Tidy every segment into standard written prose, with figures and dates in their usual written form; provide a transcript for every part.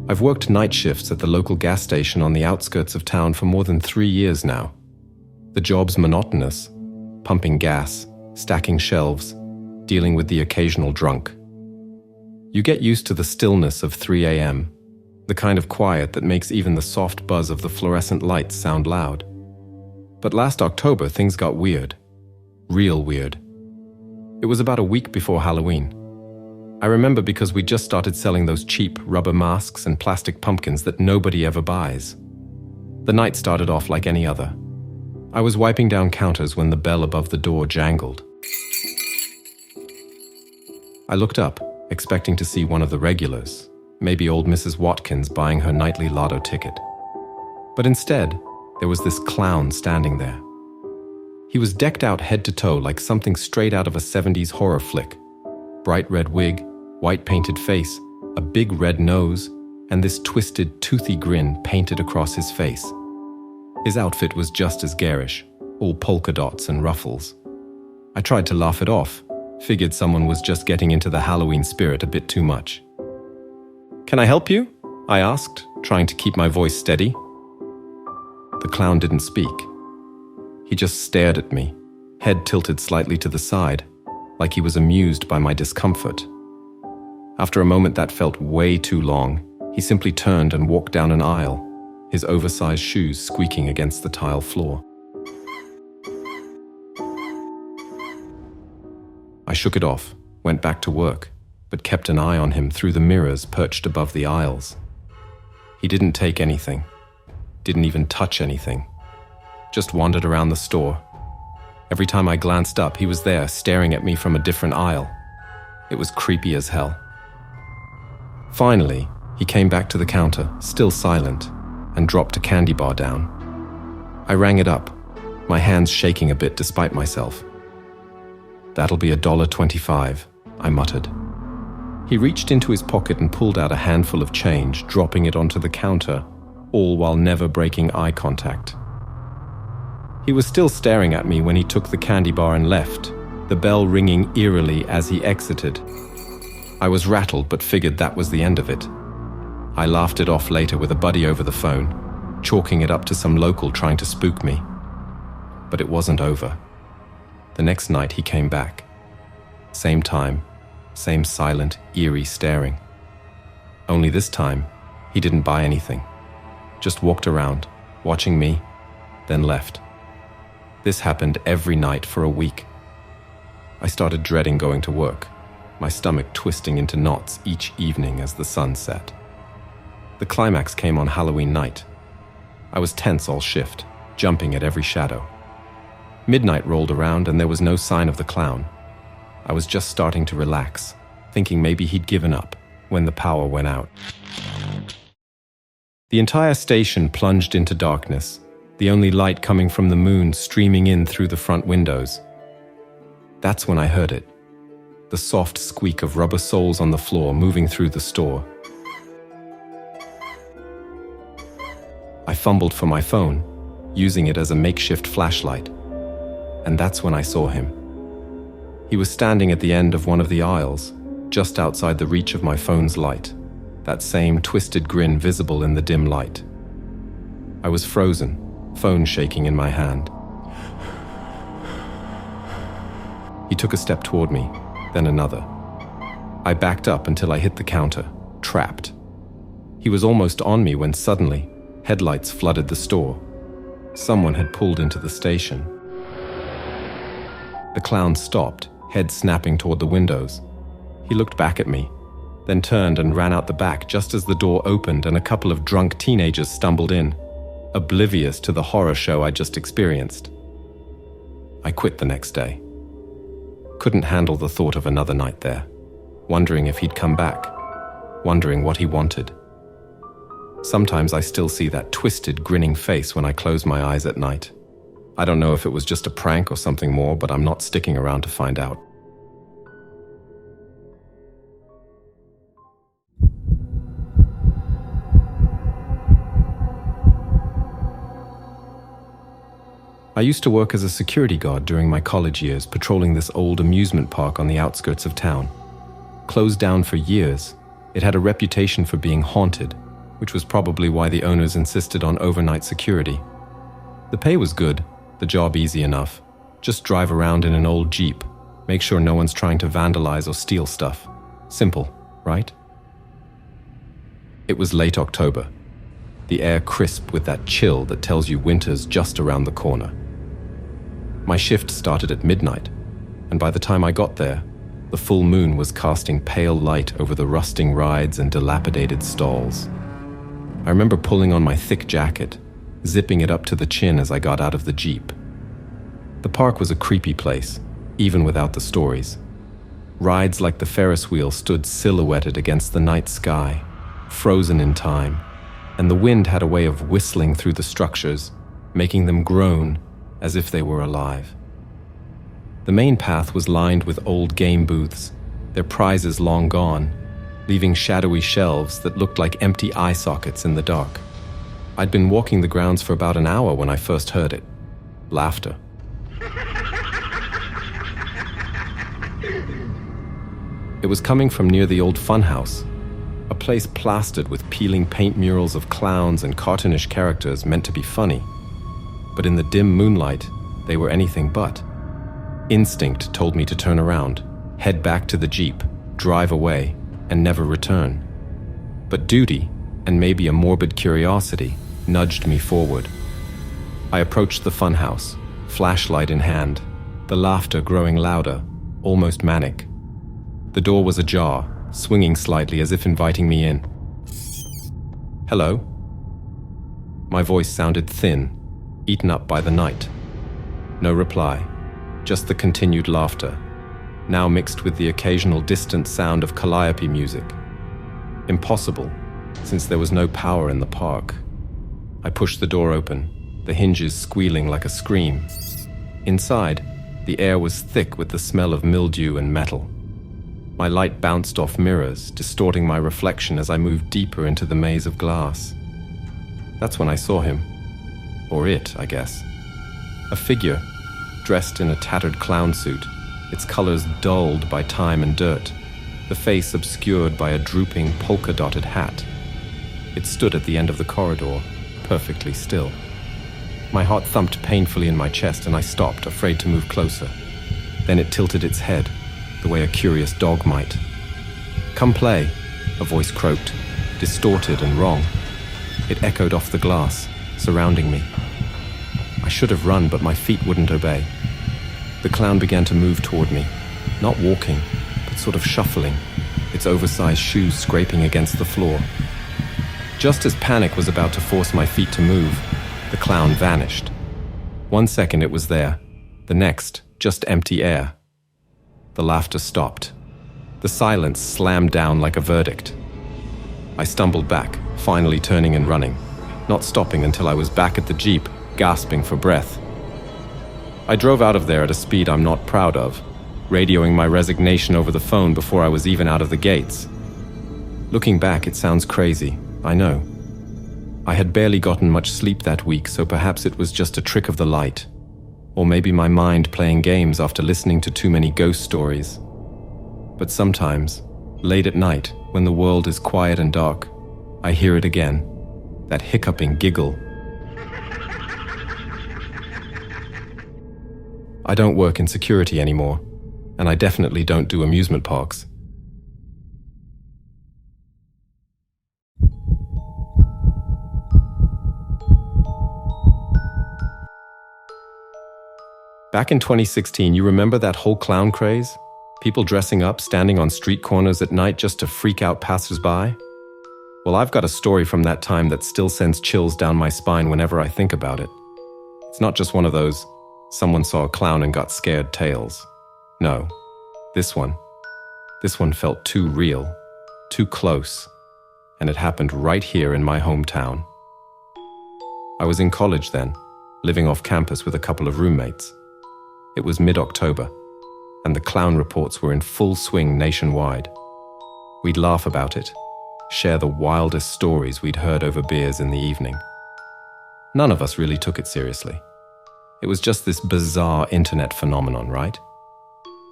I've worked night shifts at the local gas station on the outskirts of town for more than 3 years now. The job's monotonous, pumping gas, stacking shelves, dealing with the occasional drunk. You get used to the stillness of 3 a.m., the kind of quiet that makes even the soft buzz of the fluorescent lights sound loud. But last October, things got weird. Real weird. It was about a week before Halloween. I remember because we just started selling those cheap rubber masks and plastic pumpkins that nobody ever buys. The night started off like any other. I was wiping down counters when the bell above the door jangled. I looked up, expecting to see one of the regulars, maybe old Mrs. Watkins buying her nightly lotto ticket. But instead, there was this clown standing there. He was decked out head to toe like something straight out of a 70s horror flick. Bright red wig, white painted face, a big red nose, and this twisted, toothy grin painted across his face. His outfit was just as garish, all polka dots and ruffles. I tried to laugh it off, figured someone was just getting into the Halloween spirit a bit too much. "Can I help you?" I asked, trying to keep my voice steady. The clown didn't speak. He just stared at me, head tilted slightly to the side, like he was amused by my discomfort. After a moment that felt way too long, he simply turned and walked down an aisle, his oversized shoes squeaking against the tile floor. I shook it off, went back to work, but kept an eye on him through the mirrors perched above the aisles. He didn't take anything, didn't even touch anything, just wandered around the store. Every time I glanced up, he was there, staring at me from a different aisle. It was creepy as hell. Finally, he came back to the counter, still silent, and dropped a candy bar down. I rang it up, my hands shaking a bit despite myself. "That'll be $1.25, I muttered. He reached into his pocket and pulled out a handful of change, dropping it onto the counter, all while never breaking eye contact. He was still staring at me when he took the candy bar and left, the bell ringing eerily as he exited. I was rattled but figured that was the end of it. I laughed it off later with a buddy over the phone, chalking it up to some local trying to spook me. But it wasn't over. The next night he came back. Same time, same silent, eerie staring. Only this time, he didn't buy anything. Just walked around, watching me, then left. This happened every night for a week. I started dreading going to work, my stomach twisting into knots each evening as the sun set. The climax came on Halloween night. I was tense all shift, jumping at every shadow. Midnight rolled around and there was no sign of the clown. I was just starting to relax, thinking maybe he'd given up, when the power went out. The entire station plunged into darkness, the only light coming from the moon streaming in through the front windows. That's when I heard it, the soft squeak of rubber soles on the floor moving through the store. I fumbled for my phone, using it as a makeshift flashlight, and that's when I saw him. He was standing at the end of one of the aisles, just outside the reach of my phone's light, that same twisted grin visible in the dim light. I was frozen, phone shaking in my hand. He took a step toward me, then another. I backed up until I hit the counter, trapped. He was almost on me when suddenly, headlights flooded the store. Someone had pulled into the station. The clown stopped, head snapping toward the windows. He looked back at me, then turned and ran out the back just as the door opened and a couple of drunk teenagers stumbled in, oblivious to the horror show I just experienced. I quit the next day. Couldn't handle the thought of another night there, wondering if he'd come back, wondering what he wanted. Sometimes I still see that twisted, grinning face when I close my eyes at night. I don't know if it was just a prank or something more, but I'm not sticking around to find out. I used to work as a security guard during my college years, patrolling this old amusement park on the outskirts of town. Closed down for years, it had a reputation for being haunted, which was probably why the owners insisted on overnight security. The pay was good, the job easy enough. Just drive around in an old Jeep, make sure no one's trying to vandalize or steal stuff. Simple, right? It was late October, the air crisp with that chill that tells you winter's just around the corner. My shift started at midnight, and by the time I got there, the full moon was casting pale light over the rusting rides and dilapidated stalls. I remember pulling on my thick jacket, zipping it up to the chin as I got out of the Jeep. The park was a creepy place, even without the stories. Rides like the Ferris wheel stood silhouetted against the night sky, frozen in time, and the wind had a way of whistling through the structures, making them groan as if they were alive. The main path was lined with old game booths, their prizes long gone, leaving shadowy shelves that looked like empty eye sockets in the dark. I'd been walking the grounds for about an hour when I first heard it. Laughter. It was coming from near the old funhouse, a place plastered with peeling paint murals of clowns and cartoonish characters meant to be funny. But in the dim moonlight, they were anything but. Instinct told me to turn around, head back to the Jeep, drive away, and never return. But duty, and maybe a morbid curiosity, nudged me forward. I approached the funhouse, flashlight in hand, the laughter growing louder, almost manic. The door was ajar, swinging slightly as if inviting me in. "Hello?" My voice sounded thin, eaten up by the night. No reply, just the continued laughter, now mixed with the occasional distant sound of calliope music. Impossible, since there was no power in the park. I pushed the door open, the hinges squealing like a scream. Inside, the air was thick with the smell of mildew and metal. My light bounced off mirrors, distorting my reflection as I moved deeper into the maze of glass. That's when I saw him. Or it, I guess. A figure, dressed in a tattered clown suit, its colors dulled by time and dirt, the face obscured by a drooping polka-dotted hat. It stood at the end of the corridor, perfectly still. My heart thumped painfully in my chest and I stopped, afraid to move closer. Then it tilted its head, the way a curious dog might. "Come play," a voice croaked, distorted and wrong. It echoed off the glass, surrounding me. I should have run, but my feet wouldn't obey. The clown began to move toward me, not walking, but sort of shuffling, its oversized shoes scraping against the floor. Just as panic was about to force my feet to move, the clown vanished. 1 second it was there, the next, just empty air. The laughter stopped. The silence slammed down like a verdict. I stumbled back, finally turning and running, not stopping until I was back at the Jeep, gasping for breath. I drove out of there at a speed I'm not proud of, radioing my resignation over the phone before I was even out of the gates. Looking back, it sounds crazy, I know. I had barely gotten much sleep that week, so perhaps it was just a trick of the light. Or maybe my mind playing games after listening to too many ghost stories. But sometimes, late at night, when the world is quiet and dark, I hear it again, that hiccuping giggle. I don't work in security anymore, and I definitely don't do amusement parks. Back in 2016, you remember that whole clown craze? People dressing up, standing on street corners at night just to freak out passers-by? Well, I've got a story from that time that still sends chills down my spine whenever I think about it. It's not just one of those, someone saw a clown and got scared tales. No, this one felt too real, too close, and it happened right here in my hometown. I was in college then, living off campus with a couple of roommates. It was mid-October, and the clown reports were in full swing nationwide. We'd laugh about it, share the wildest stories we'd heard over beers in the evening. None of us really took it seriously. It was just this bizarre internet phenomenon, right?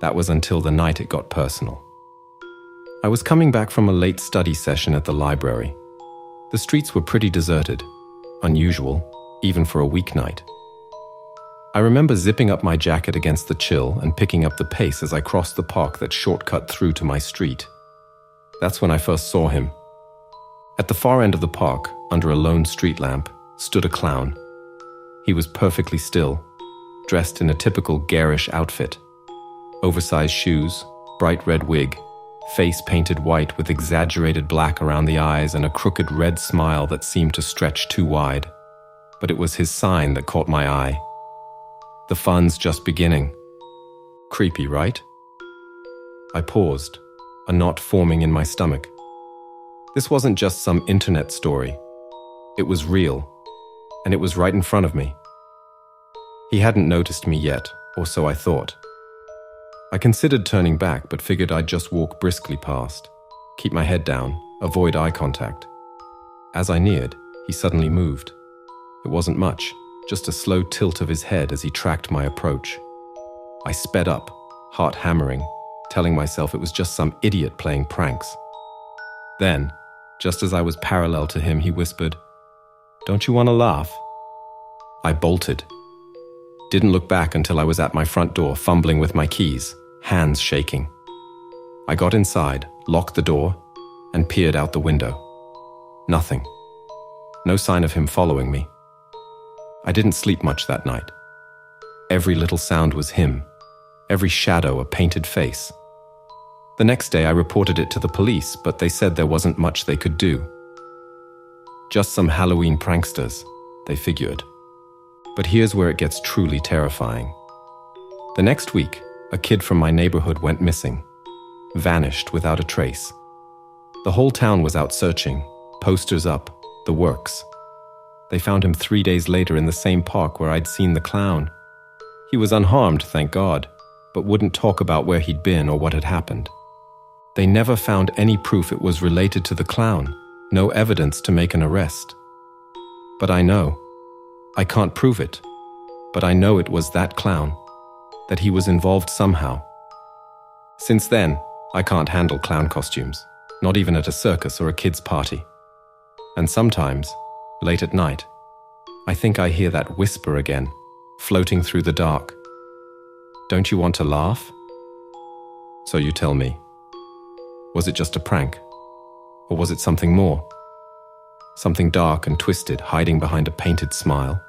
That was until the night it got personal. I was coming back from a late study session at the library. The streets were pretty deserted, unusual, even for a weeknight. I remember zipping up my jacket against the chill and picking up the pace as I crossed the park that shortcut through to my street. That's when I first saw him. At the far end of the park, under a lone street lamp, stood a clown. He was perfectly still, dressed in a typical garish outfit. Oversized shoes, bright red wig, face painted white with exaggerated black around the eyes and a crooked red smile that seemed to stretch too wide. But it was his sign that caught my eye. The fun's just beginning. Creepy, right? I paused, a knot forming in my stomach. This wasn't just some internet story. It was real, and it was right in front of me. He hadn't noticed me yet, or so I thought. I considered turning back, but figured I'd just walk briskly past, keep my head down, avoid eye contact. As I neared, he suddenly moved. It wasn't much, just a slow tilt of his head as he tracked my approach. I sped up, heart hammering, telling myself it was just some idiot playing pranks. Then, just as I was parallel to him, he whispered, "Don't you want to laugh?" I bolted. Didn't look back until I was at my front door, fumbling with my keys, hands shaking. I got inside, locked the door, and peered out the window. Nothing. No sign of him following me. I didn't sleep much that night. Every little sound was him, every shadow a painted face. The next day I reported it to the police, but they said there wasn't much they could do. Just some Halloween pranksters, they figured. But here's where it gets truly terrifying. The next week, a kid from my neighborhood went missing, vanished without a trace. The whole town was out searching, posters up, the works. They found him 3 days later in the same park where I'd seen the clown. He was unharmed, thank God, but wouldn't talk about where he'd been or what had happened. They never found any proof it was related to the clown, no evidence to make an arrest. But I know. I can't prove it, but I know it was that clown, that he was involved somehow. Since then, I can't handle clown costumes, not even at a circus or a kid's party. And sometimes, late at night, I think I hear that whisper again, floating through the dark. Don't you want to laugh? So you tell me. Was it just a prank? Or was it something more? Something dark and twisted hiding behind a painted smile?